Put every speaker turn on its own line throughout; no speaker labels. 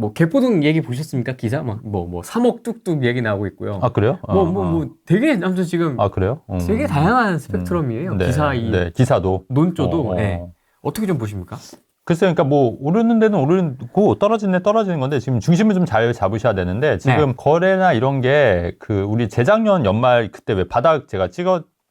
뭐 개포동 얘기 보셨습니까? 기사 뭐 3억 뚝뚝 얘기 나오고 있고요.
아, 그래요?
뭐 되게 아무튼 지금
아, 그래요?
되게 다양한 스펙트럼이에요.
네,
기사
네, 기사도.
논조도. 예. 어떻게 좀 보십니까?
글쎄요, 그러니까 뭐 오르는 데는 오르고 떨어지는 데 떨어지는 건데 지금 중심을 좀 잘 잡으셔야 되는데 지금
네.
거래나 이런 게 그 우리 재작년 연말 그때 왜 바닥 제가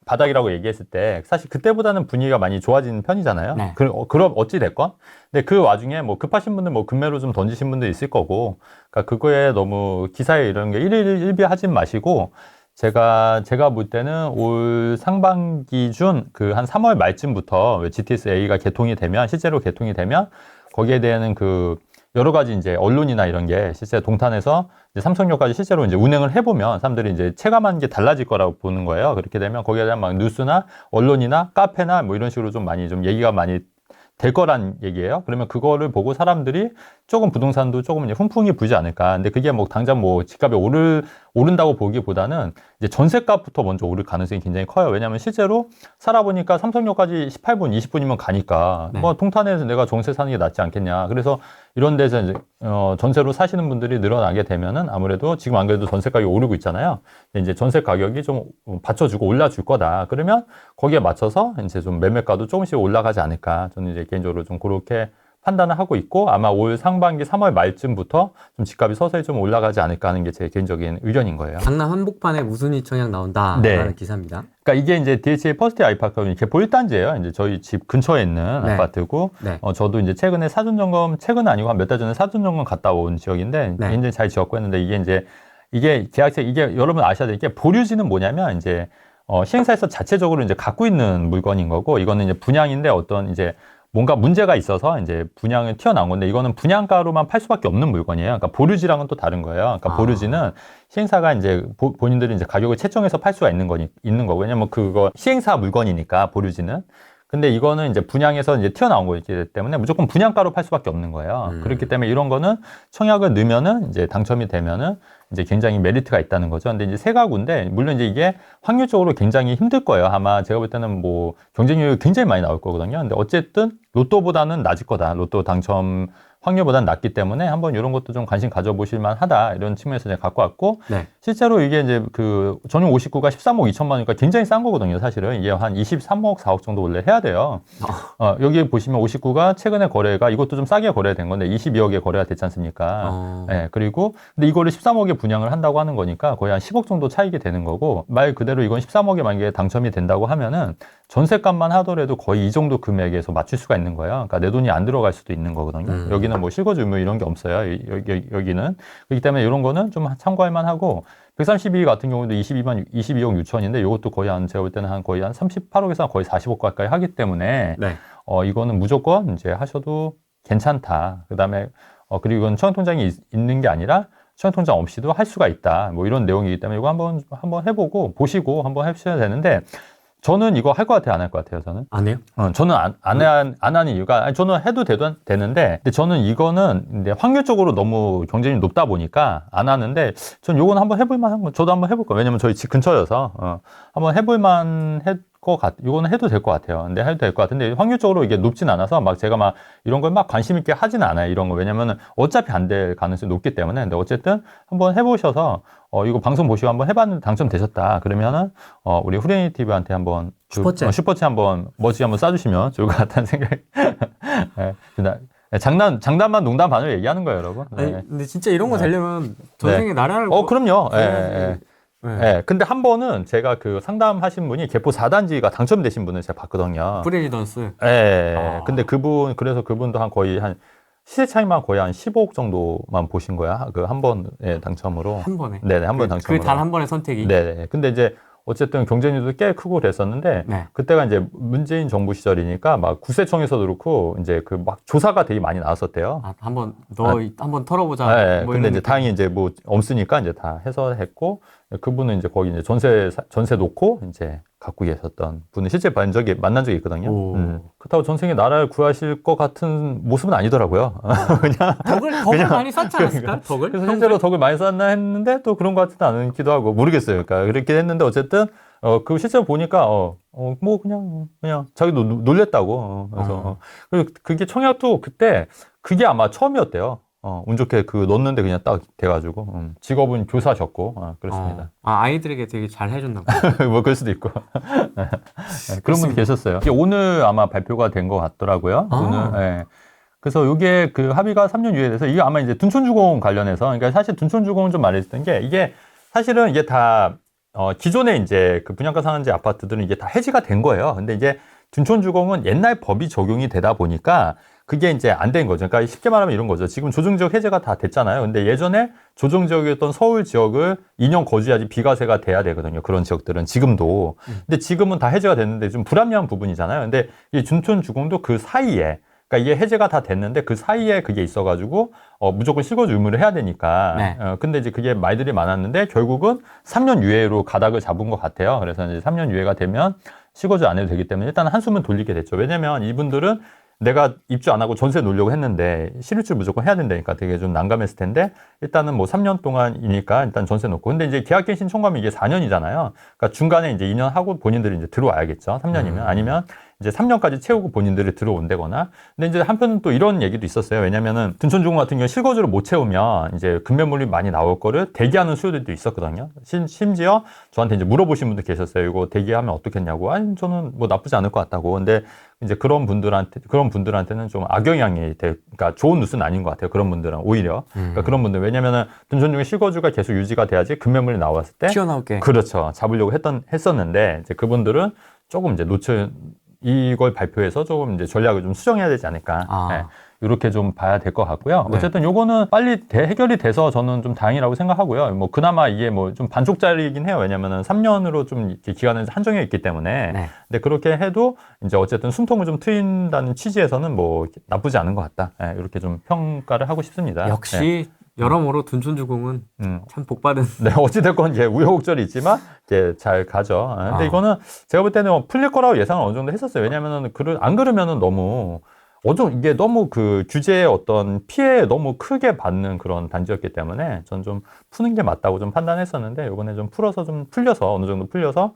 바닥이라고 얘기했을 때 사실 그때보다는 분위기가 많이 좋아진 편이잖아요.
네.
그럼 어찌 됐건. 근데 그 와중에 뭐 급하신 분들 뭐 금매로 좀 던지신 분들 있을 거고, 그러니까 그거에 너무 기사에 이런 게 일비하지 마시고. 제가 볼 때는 올 상반기 중 그 한 3월 말쯤부터 왜 GTS-A가 개통이 되면 실제로 개통이 되면 거기에 대한 그 여러 가지 이제 언론이나 이런 게 실제 동탄에서 이제 삼성역까지 실제로 이제 운행을 해보면 사람들이 이제 체감하는 게 달라질 거라고 보는 거예요. 그렇게 되면 거기에 대한 막 뉴스나 언론이나 카페나 뭐 이런 식으로 좀 많이 좀 얘기가 많이 될 거란 얘기예요. 그러면 그거를 보고 사람들이 조금 부동산도 조금 이제 훈풍이 불지 않을까. 근데 그게 뭐 당장 뭐 집값이 오른다고 보기보다는 이제 전세값부터 먼저 오를 가능성이 굉장히 커요. 왜냐하면 실제로 살아보니까 삼성역까지 18분, 20분이면 가니까
네.
뭐 통탄에서 내가 전세 사는 게 낫지 않겠냐. 그래서 이런 데서 이제 전세로 사시는 분들이 늘어나게 되면은 아무래도 지금 안 그래도 전세 가격이 오르고 있잖아요. 이제 전세 가격이 좀 받쳐주고 올라줄 거다. 그러면 거기에 맞춰서 이제 좀 매매가도 조금씩 올라가지 않을까. 저는 이제 개인적으로 좀 그렇게 판단을 하고 있고 아마 올 상반기 3월 말쯤부터 좀 집값이 서서히 좀 올라가지 않을까 하는 게 제 개인적인 의견인 거예요.
강남 한복판에 무순위 청약 나온다라는
네.
기사입니다.
그러니까 이게 이제 DHA 퍼스트 아이파크가 이렇게 보일단지예요. 이제 저희 집 근처에 있는
네.
아파트고,
네.
저도 이제 최근에 최근은 아니고 한 몇 달 전에 사전 점검 갔다 온 지역인데,
네.
굉장히 잘 지었고 했는데 이게 계약세 이게 여러분 아셔야 될 게 보류지는 뭐냐면 이제 시행사에서 자체적으로 이제 갖고 있는 물건인 거고, 이거는 이제 분양인데 어떤 이제 뭔가 문제가 있어서 이제 분양을 튀어나온 건데 이거는 분양가로만 팔 수밖에 없는 물건이에요. 그러니까 보류지랑은 또 다른 거예요. 그러니까 보류지는 시행사가 이제 본인들이 이제 가격을 채정해서 팔 수가 있는 거고, 왜냐면 그거 시행사 물건이니까 보류지는. 근데 이거는 이제 분양에서 이제 튀어나온 거기 때문에 무조건 분양가로 팔 수밖에 없는 거예요. 그렇기 때문에 이런 거는 청약을 넣으면은 이제 당첨이 되면은 이제 굉장히 메리트가 있다는 거죠. 근데 이제 세 가구인데 물론 이제 이게 확률적으로 굉장히 힘들 거예요. 아마 제가 볼 때는 뭐 경쟁률이 굉장히 많이 나올 거거든요. 근데 어쨌든 로또보다는 낮을 거다. 로또 당첨 확률보다는 낮기 때문에 한번 이런 것도 좀 관심 가져보실 만하다. 이런 측면에서 제가 갖고 왔고,
네.
실제로 이게 이제 그 전용 59가 13억 2천만 원이니까 굉장히 싼 거거든요. 사실은 이게 한 23억 4억 정도 원래 해야 돼요. 여기 보시면 59가 최근에 거래가 이것도 좀 싸게 거래된 건데 22억에 거래가 됐지 않습니까? 네, 그리고 근데 이거를 13억에 분양을 한다고 하는 거니까 거의 한 10억 정도 차익이 되는 거고, 말 그대로 이건 13억에 만약에 당첨이 된다고 하면은 전세값만 하더라도 거의 이 정도 금액에서 맞출 수가 있는 거예요. 그러니까 내 돈이 안 들어갈 수도 있는 거거든요. 여기는 뭐 실거주 의무 이런 게 없어요. 여기는. 그렇기 때문에 이런 거는 좀 참고할 만하고, 132 같은 경우도 22억 6천인데 이것도 거의 제가 볼 때는 거의 한 38억에서 거의 40억 가까이 하기 때문에
네.
이거는 무조건 이제 하셔도 괜찮다. 그다음에 그리고 이건 청약통장이 있는 게 아니라 청약통장 없이도 할 수가 있다. 뭐 이런 내용이기 때문에 이거 한번 해보고 보시고 한번 해주셔야 되는데, 저는 이거 할 것 같아요, 안 할 것 같아요, 저는?
안 해요?
저는 안 하는 이유가, 아니, 저는 해도 되는데, 근데 저는 이거는 이제 확률적으로 너무 경쟁이 높다 보니까 안 하는데, 전 요거는 한번 해볼 만한 거, 저도 한번 해볼 거예요. 왜냐면 저희 집 근처여서, 한번 해볼 요거는 해도 될 것 같아요. 근데 해도 될 것 같은데, 확률적으로 이게 높진 않아서 막 제가 막 이런 걸 막 관심 있게 하지는 않아요, 이런 거. 왜냐면은 어차피 안 될 가능성이 높기 때문에. 근데 어쨌든 한번 해보셔서, 이거 방송 보시고 한번 해봤는데 당첨되셨다. 그러면은, 우리 후레니 TV한테 한번 슈퍼챗 한번 멋지게 한번 쏴주시면 좋을 것 같다는 생각이. 네, 장난만 농담 반으로 얘기하는 거예요, 여러분. 네.
아니, 근데 진짜 이런 거 되려면 전생에 나라를
그럼요.
네.
네. 근데 한 번은 제가 그 상담하신 분이 개포 4단지가 당첨되신 분을 제가 봤거든요.
프레지던스.
근데 그래서 그분도 거의 시세 차이만 거의 한 15억 정도만 보신 거야. 그 한 번에 당첨으로.
한 번에.
네네, 한 번 당첨으로.
그 단 한 번의 선택이.
네네. 근데 이제 어쨌든 경쟁률도 꽤 크고 그랬었는데,
네.
그때가 이제 문재인 정부 시절이니까 막 구세청에서도 그렇고 이제 그 막 조사가 되게 많이 나왔었대요.
한번 한번 털어보자.
네.
뭐
근데
이런
이제 다행히 이제 뭐 없으니까 이제 다 해서 했고, 그분은 이제 거기 이제 전세 놓고 이제 갖고 계셨던 분을 실제 만난 적이 있거든요. 그렇다고 전생에 나라를 구하실 것 같은 모습은 아니더라고요. 그냥
덕을 많이 쌓지 않았을까? 덕을?
그래서 실제로 덕을 많이 쌓나 했는데 또 그런 것 같지도 않기도 하고 모르겠어요. 그러니까 그렇게 했는데 어쨌든 그 실제로 보니까 뭐 그냥 자기도 놀랬다고. 그래서 그리고 그게 청약도 그때 그게 아마 처음이었대요. 운 좋게 그 넣었는데 그냥 딱 돼가지고 직업은 교사셨고 그렇습니다.
아이들에게 되게 잘 해줬나 봐요.
뭐 그럴 수도 있고 네, 그런 분이 계셨어요. 이게 오늘 아마 발표가 된 것 같더라고요. 오늘. 네. 그래서 이게 그 합의가 3년 유예돼서 이게 아마 이제 둔촌주공 관련해서 그러니까 사실 둔촌주공은 좀 말했던 게 이게 사실은 이게 다 기존에 이제 그 분양가 상한제 아파트들은 이게 다 해지가 된 거예요. 근데 이제 둔촌주공은 옛날 법이 적용이 되다 보니까 그게 이제 안 된 거죠. 그러니까 쉽게 말하면 이런 거죠. 지금 조정지역 해제가 다 됐잖아요. 근데 예전에 조정지역이었던 서울 지역을 2년 거주해야지 비과세가 돼야 되거든요. 그런 지역들은 지금도. 근데 지금은 다 해제가 됐는데 좀 불합리한 부분이잖아요. 근데 이 둔촌주공도 그 사이에 그러니까 이게 해제가 다 됐는데 그 사이에 그게 있어가지고 무조건 실거주 의무를 해야 되니까.
네.
근데 이제 그게 말들이 많았는데 결국은 3년 유예로 가닥을 잡은 것 같아요. 그래서 이제 3년 유예가 되면 실거주 안 해도 되기 때문에 일단 한숨은 돌리게 됐죠. 왜냐면 이분들은 내가 입주 안 하고 전세 놓으려고 했는데 실입주를 무조건 해야 된다니까 되게 좀 난감했을 텐데 일단은 뭐 3년 동안이니까 일단 전세 놓고 근데 이제 계약갱신 청구하면 이게 4년이잖아요. 그러니까 중간에 이제 2년 하고 본인들이 이제 들어와야겠죠. 3년이면 아니면 이제 3년까지 채우고 본인들이 들어온다거나. 근데 이제 한편은 또 이런 얘기도 있었어요. 왜냐면은 둔촌주공 같은 경우 실거주를 못 채우면 이제 급매물이 많이 나올 거를 대기하는 수요들도 있었거든요. 심지어 저한테 이제 물어보신 분도 계셨어요. 이거 대기하면 어떻겠냐고. 아니 저는 뭐 나쁘지 않을 것 같다고. 근데 이제 그런 분들한테는 좀 악영향이 그러니까 좋은 뉴스는 아닌 것 같아요. 그런 분들은 오히려. 그러니까 그런 분들 왜냐면은 둔촌주공 실거주가 계속 유지가 돼야지 급매물이 나왔을 때
튀어나올게.
그렇죠. 잡으려고 했었는데 이제 그분들은 조금 이제 이걸 발표해서 조금 이제 전략을 좀 수정해야 되지 않을까. 네. 이렇게 좀 봐야 될 것 같고요.
네.
어쨌든 요거는 빨리 해결이 돼서 저는 좀 다행이라고 생각하고요. 뭐 그나마 이게 뭐 좀 반쪽짜리이긴 해요. 왜냐면은 3년으로 좀 이렇게 기간을 한정해 있기 때문에.
네.
근데 그렇게 해도 이제 어쨌든 숨통을 좀 트인다는 취지에서는 뭐 나쁘지 않은 것 같다. 네. 이렇게 좀 평가를 하고 싶습니다.
역시 여러모로 둔촌주공은 참 복받은.
네, 어찌됐건 이제 우여곡절이 있지만 이제 잘 가죠. 근데 이거는 제가 볼 때는 풀릴 거라고 예상을 어느 정도 했었어요. 왜냐면은 안 그러면은 너무 이게 너무 그 규제의 어떤 피해에 너무 크게 받는 그런 단지였기 때문에 전 좀 푸는 게 맞다고 좀 판단했었는데 이번에 좀 풀려서 어느 정도 풀려서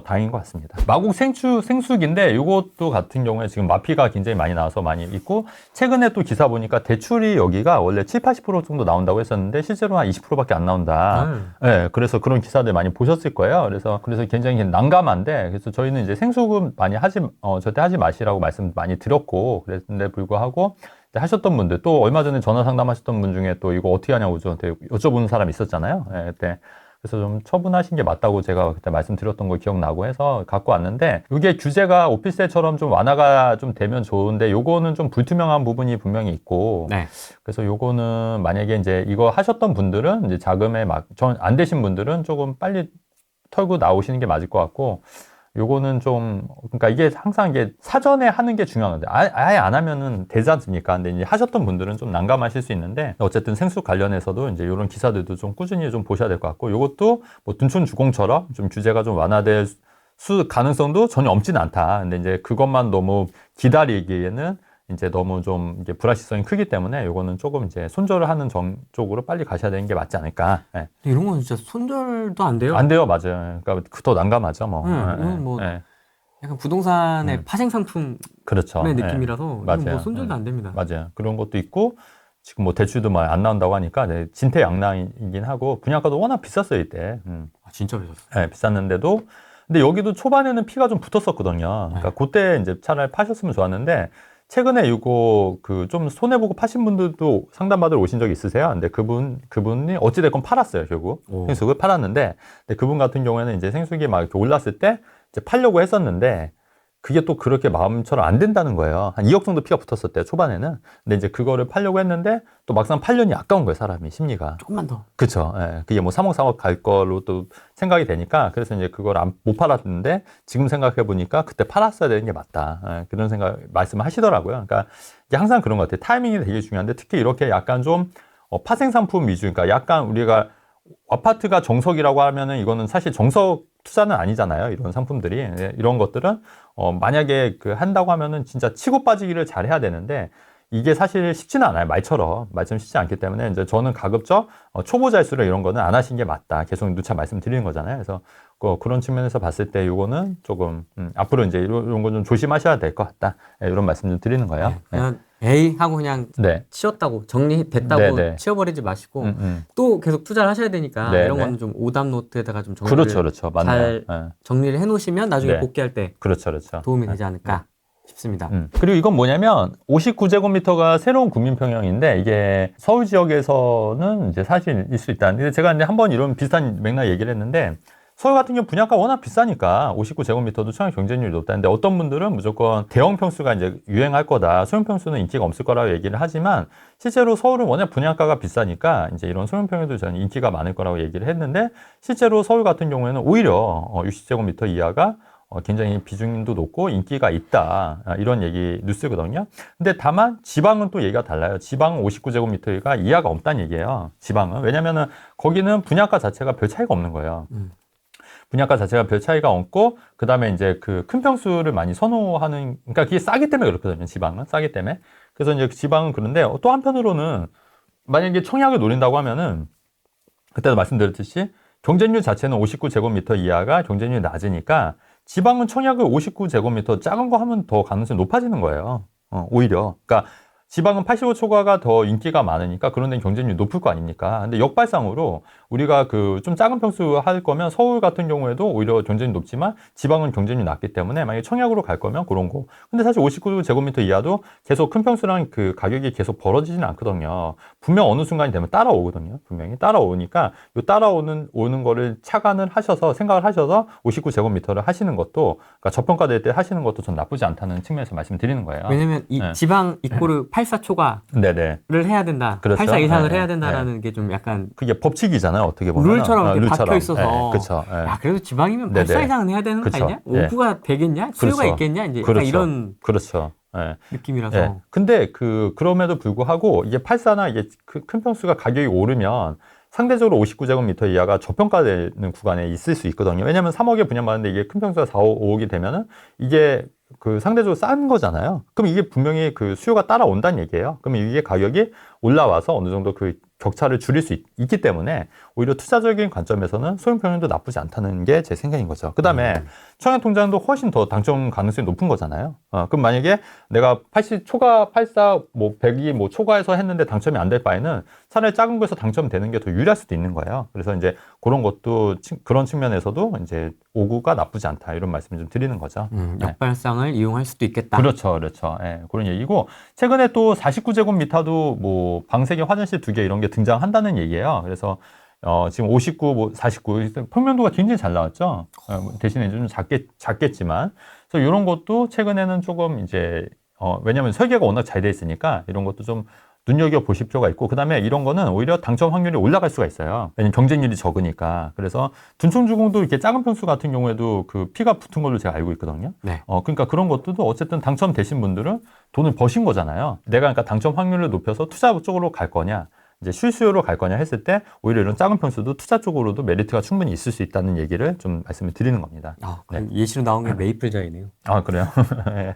다행인 것 같습니다. 마곡 생수기인데 이것도 같은 경우에 지금 마피가 굉장히 많이 나와서 많이 있고 최근에 또 기사 보니까 대출이 여기가 원래 70~80% 정도 나온다고 했었는데 실제로 한 20%밖에 안 나온다. 네, 그래서 그런 기사들 많이 보셨을 거예요. 그래서 굉장히 난감한데 그래서 저희는 이제 생수금 많이 절대 하지 마시라고 말씀 많이 드렸고 그랬는데 불구하고 하셨던 분들 또 얼마 전에 전화 상담하셨던 분 중에 또 이거 어떻게 하냐고 저한테 여쭤보는 사람이 있었잖아요. 네, 그때 그래서 좀 처분하신 게 맞다고 제가 그때 말씀드렸던 거 기억나고 해서 갖고 왔는데 이게 규제가 오피스텔처럼 좀 완화가 좀 되면 좋은데 요거는 좀 불투명한 부분이 분명히 있고
네.
그래서 요거는 만약에 이제 이거 하셨던 분들은 이제 자금에 안 되신 분들은 조금 빨리 털고 나오시는 게 맞을 것 같고 요거는 좀, 그러니까 이게 항상 이게 사전에 하는 게 중요한데, 아예 안 하면은 되지 않습니까? 근데 이제 하셨던 분들은 좀 난감하실 수 있는데, 어쨌든 생수 관련해서도 이제 이런 기사들도 좀 꾸준히 좀 보셔야 될 것 같고, 요것도 뭐 둔촌주공처럼 좀 규제가 좀 완화될 가능성도 전혀 없진 않다. 근데 이제 그것만 너무 기다리기에는 이제 너무 좀 이게 불확실성이 크기 때문에 요거는 조금 이제 손절을 하는 쪽으로 빨리 가셔야 되는 게 맞지 않을까. 네.
이런 건 진짜 손절도 안 돼요?
안 돼요, 맞아요. 그러니까 더 난감하죠, 뭐.
이건 뭐 약간 부동산의 파생 상품의
그렇죠.
느낌이라서 이건
맞아요.
뭐 손절도 안 됩니다.
맞아요. 그런 것도 있고 지금 뭐 대출도 막 안 나온다고 하니까 진퇴양난이긴 하고 분양가도 워낙 비쌌어요 이때.
진짜 비쌌어요.
네, 비쌌는데도 근데 여기도 초반에는 피가 좀 붙었었거든요. 그러니까 그때 이제 차라리 파셨으면 좋았는데. 최근에 이거 좀 손해보고 파신 분들도 상담받으러 오신 적이 있으세요? 근데 그분이 어찌됐건 팔았어요, 결국. 생수를 팔았는데, 근데 그분 같은 경우에는 이제 생수기 막 이렇게 올랐을 때 이제 팔려고 했었는데, 그게 또 그렇게 마음처럼 안 된다는 거예요. 한 2억 정도 피가 붙었었대요, 초반에는. 근데 이제 그거를 팔려고 했는데, 또 막상 팔려니 아까운 거예요, 사람이, 심리가.
조금만 더.
그쵸. 예. 그게 뭐 3억, 4억 갈 걸로 또 생각이 되니까, 그래서 이제 그걸 못 팔았는데, 지금 생각해보니까 그때 팔았어야 되는 게 맞다. 예. 그런 말씀을 하시더라고요. 그러니까, 이게 항상 그런 것 같아요. 타이밍이 되게 중요한데, 특히 이렇게 약간 좀, 파생상품 위주, 그러니까 약간 우리가 아파트가 정석이라고 하면은 이거는 사실 정석 투자는 아니잖아요. 이런 상품들이. 이런 것들은, 만약에 한다고 하면은 진짜 치고 빠지기를 잘 해야 되는데, 이게 사실 쉽지는 않아요. 말처럼 쉽지 않기 때문에 이제 저는 가급적 초보자일수록 이런 거는 안 하신 게 맞다. 계속 누차 말씀드리는 거잖아요. 그래서 그런 측면에서 봤을 때 이거는 조금 앞으로 이제 이런 건 좀 조심하셔야 될 것 같다. 네, 이런 말씀 좀 드리는 거예요.
네, 그냥 에이 하고 그냥
네.
치웠다고 정리됐다고
네, 네.
치워버리지 마시고 또 계속 투자를 하셔야 되니까
네,
이런
네.
거는 좀 오답 노트에다가 좀 정리를
그렇죠, 그렇죠. 맞네요.
잘
네.
정리를 해놓으시면 나중에
네.
복귀할 때
그렇죠, 그렇죠.
도움이 되지 않을까 싶습니다.
그리고 이건 뭐냐면 59제곱미터가 새로운 국민평형인데 이게 서울 지역에서는 이제 사실일 수 있다. 근데 제가 이제 한번 이런 비슷한 맥락 얘기를 했는데 서울 같은 경우 분양가 워낙 비싸니까 59제곱미터도 청약 경쟁률이 높다는데 어떤 분들은 무조건 대형 평수가 이제 유행할 거다. 소형 평수는 인기가 없을 거라고 얘기를 하지만 실제로 서울은 워낙 분양가가 비싸니까 이제 이런 소형 평형도 저는 인기가 많을 거라고 얘기를 했는데 실제로 서울 같은 경우에는 오히려 60제곱미터 이하가 굉장히 비중도 높고 인기가 있다. 이런 얘기 뉴스거든요. 근데 다만 지방은 또 얘기가 달라요. 지방은 59제곱미터가 이하가 없다는 얘기예요. 지방은. 왜냐면은 거기는 분양가 자체가 별 차이가 없는 거예요. 분양가 자체가 별 차이가 없고 그다음에 이제 그 큰 평수를 많이 선호하는 그러니까 그게 싸기 때문에 그렇거든요. 지방은 싸기 때문에. 그래서 이제 지방은 그런데 또 한편으로는 만약에 청약을 노린다고 하면은 그때도 말씀드렸듯이 경쟁률 자체는 59제곱미터 이하가 경쟁률이 낮으니까 지방은 청약을 59제곱미터 작은 거 하면 더 가능성이 높아지는 거예요. 오히려. 그러니까 지방은 85초과가 더 인기가 많으니까 그런 데는 경쟁률이 높을 거 아닙니까? 근데 역발상으로 우리가 그 좀 작은 평수 할 거면 서울 같은 경우에도 오히려 경쟁률이 높지만 지방은 경쟁률이 낮기 때문에 만약에 청약으로 갈 거면 그런 거. 근데 사실 59제곱미터 이하도 계속 큰 평수랑 그 가격이 계속 벌어지지는 않거든요. 분명 어느 순간이 되면 따라오거든요. 분명히 따라오니까 요 오는 거를 착안을 하셔서 생각을 하셔서 59제곱미터를 하시는 것도 그러니까 저평가될 때 하시는 것도 전 나쁘지 않다는 측면에서 말씀드리는 거예요.
왜냐면 이
네.
지방 이코르 84초과를
네네.
해야 된다.
그렇죠.
84 이상을
네.
해야 된다라는 게 좀 약간
그게 법칙이잖아요. 어떻게 보면
룰처럼 이렇게 박혀 있어서.
그렇죠.
야, 그래도 지방이면
네네.
84 이상은 해야 되는 거
그쵸.
아니냐?
예.
오프가 되겠냐? 수요가
그렇죠.
있겠냐? 이제 약간
그렇죠.
이런
그렇죠. 예.
느낌이라서.
예. 근데 그럼에도 불구하고 이게 84나 이게 큰 평수가 가격이 오르면 상대적으로 59제곱미터 이하가 저평가되는 구간에 있을 수 있거든요. 왜냐하면 3억에 분양받는데 이게 큰 평수가 4, 5억이 되면은 이게 그 상대적으로 싼 거잖아요. 그럼 이게 분명히 그 수요가 따라온다는 얘기예요. 그러면 이게 가격이 올라와서 어느 정도 그 격차를 줄일 수 있기 때문에 오히려 투자적인 관점에서는 소형 평형도 나쁘지 않다는 게 제 생각인 거죠. 그 다음에 청약통장도 훨씬 더 당첨 가능성이 높은 거잖아요. 그럼 만약에 내가 80 초과 84 뭐 100이 뭐 초과해서 했는데 당첨이 안 될 바에는 차라리 작은 거에서 당첨되는 게 더 유리할 수도 있는 거예요. 그래서 이제 그런 것도 그런 측면에서도 이제 59가 나쁘지 않다 이런 말씀을 좀 드리는 거죠.
역발상을 이용할 수도 있겠다.
그렇죠, 그렇죠. 예, 그런 얘기고 최근에 또 49제곱미터도 뭐 방세개 화장실 2개 이런 게 등장한다는 얘기예요. 그래서 지금 59, 뭐 49 평면도가 굉장히 잘 나왔죠. 대신에 좀 작겠지만 그래서 이런 것도 최근에는 조금 이제 왜냐하면 설계가 워낙 잘 돼 있으니까 이런 것도 좀 눈여겨 보실 필요가 있고 그다음에 이런 거는 오히려 당첨 확률이 올라갈 수가 있어요. 왜냐면 경쟁률이 적으니까. 그래서 둔촌주공도 이렇게 작은 평수 같은 경우에도 그 피가 붙은 걸로 제가 알고 있거든요.
네.
그러니까 그런 것들도 어쨌든 당첨되신 분들은 돈을 버신 거잖아요. 내가 그러니까 당첨 확률을 높여서 투자 쪽으로 갈 거냐 이제 실수요로 갈 거냐 했을 때 오히려 이런 작은 평수도 투자 쪽으로도 메리트가 충분히 있을 수 있다는 얘기를 좀 말씀을 드리는 겁니다.
네. 예시로 나온 게 메이플저이네요.
아 그래요? 네.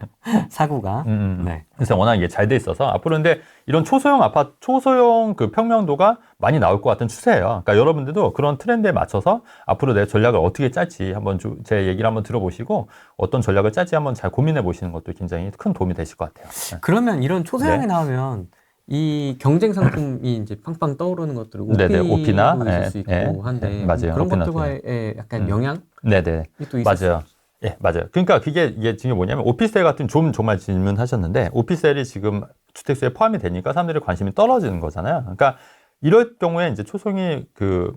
사구가. 네.
그래서 워낙 이게 잘 돼 있어서 앞으로 근데 이런 초소형 아파트, 초소형 그 평명도가 많이 나올 것 같은 추세예요. 그러니까 여러분들도 그런 트렌드에 맞춰서 앞으로 내 전략을 어떻게 짤지 한번 제 얘기를 한번 들어보시고 어떤 전략을 짤지 한번 잘 고민해 보시는 것도 굉장히 큰 도움이 되실 것 같아요. 네.
그러면 이런 초소형이
네.
나오면 이 경쟁 상품이 이제 팡팡 떠오르는 것들을
네네, 오피나
있을 수 있고 한데
맞아요.
그런
오피나
것들과의 약간 영향이
네네.
또 있을
맞아요. 예, 맞아요. 그러니까 이게 지금 뭐냐면 오피스텔 같은 정말 질문하셨는데 오피스텔이 지금 주택수에 포함이 되니까 사람들의 관심이 떨어지는 거잖아요. 그러니까 이럴 경우에 이제 초소형이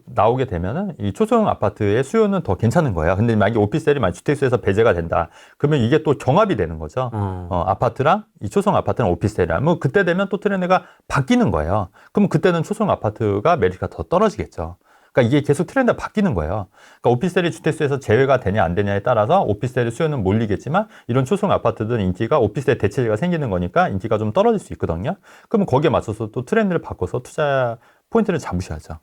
나오게 되면은 이 초소형 아파트의 수요는 더 괜찮은 거예요. 근데 만약에 오피스텔이 만약 주택수에서 배제가 된다. 그러면 이게 또 경합이 되는 거죠. 아파트랑 이 초소형 아파트랑 오피스텔이랑 뭐 그때 되면 또 트렌드가 바뀌는 거예요. 그럼 그때는 초소형 아파트가 메리트가 더 떨어지겠죠. 그러니까 이게 계속 트렌드가 바뀌는 거예요. 그러니까 오피스텔이 주택수에서 제외가 되냐 안 되냐에 따라서 오피스텔의 수요는 몰리겠지만 이런 초소형 아파트들은 인기가 오피스텔 대체제가 생기는 거니까 인기가 좀 떨어질 수 있거든요. 그러면 거기에 맞춰서 또 트렌드를 바꿔서 투자 포인트를 잡으셔야죠.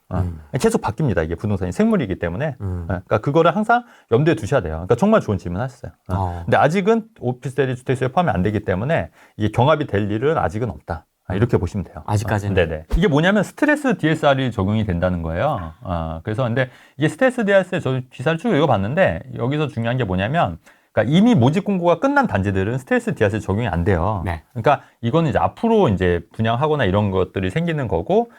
계속 바뀝니다. 이게 부동산이 생물이기 때문에. 그러니까 그거를 항상 염두에 두셔야 돼요. 그러니까 정말 좋은 질문 하셨어요. 근데 아직은 오피스 대리 주택수에 포함이 안 되기 때문에 이게 경합이 될 일은 아직은 없다. 이렇게 보시면 돼요.
아직까지는.
네네. 이게 뭐냐면 스트레스 DSR이 적용이 된다는 거예요. 그래서 근데 이게 스트레스 DSR 저 기사를 쭉 읽어봤는데 여기서 중요한 게 뭐냐면 그러니까 이미 모집 공고가 끝난 단지들은 스트레스 DSR 적용이 안 돼요.
네.
그러니까 이거는 이제 앞으로 이제 분양하거나 이런 것들이 생기는 거고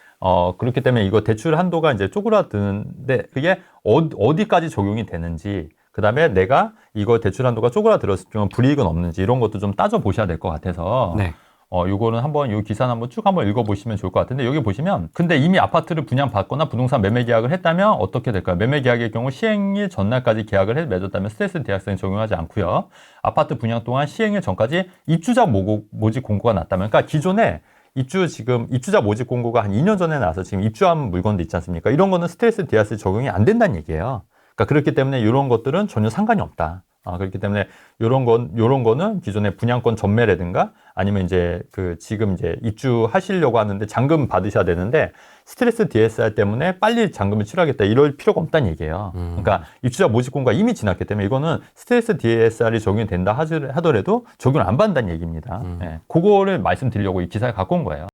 그렇기 때문에 이거 대출 한도가 이제 쪼그라드는데 그게 어디까지 적용이 되는지 그다음에 내가 이거 대출 한도가 쪼그라들었을 경우 불이익은 없는지 이런 것도 좀 따져 보셔야 될 것 같아서
네.
요거는 한번 요 기사는 한번 쭉 한번 읽어보시면 좋을 것 같은데 여기 보시면 근데 이미 아파트를 분양받거나 부동산 매매 계약을 했다면 어떻게 될까요? 매매 계약의 경우 시행일 전날까지 계약을 맺었다면 스트레스 대학생이 적용하지 않고요. 아파트 분양 동안 시행일 전까지 입주자 모집 공고가 났다면 그러니까 기존에 입주자 모집 공고가 한 2년 전에 나와서 지금 입주한 물건도 있지 않습니까? 이런 거는 스트레스 디아스 적용이 안 된다는 얘기예요. 그러니까 그렇기 때문에 이런 것들은 전혀 상관이 없다. 그렇기 때문에 요런 거는 기존의 분양권 전매라든가 아니면 이제 지금 이제 입주하시려고 하는데 잔금 받으셔야 되는데 스트레스 DSR 때문에 빨리 잔금을 치러야겠다 이럴 필요가 없다는 얘기예요. 그러니까 입주자 모집 공고가 이미 지났기 때문에 이거는 스트레스 DSR이 적용이 된다 하더라도 적용을 안 받는다는 얘기입니다. 네. 그거를 말씀드리려고 이 기사를 갖고 온 거예요.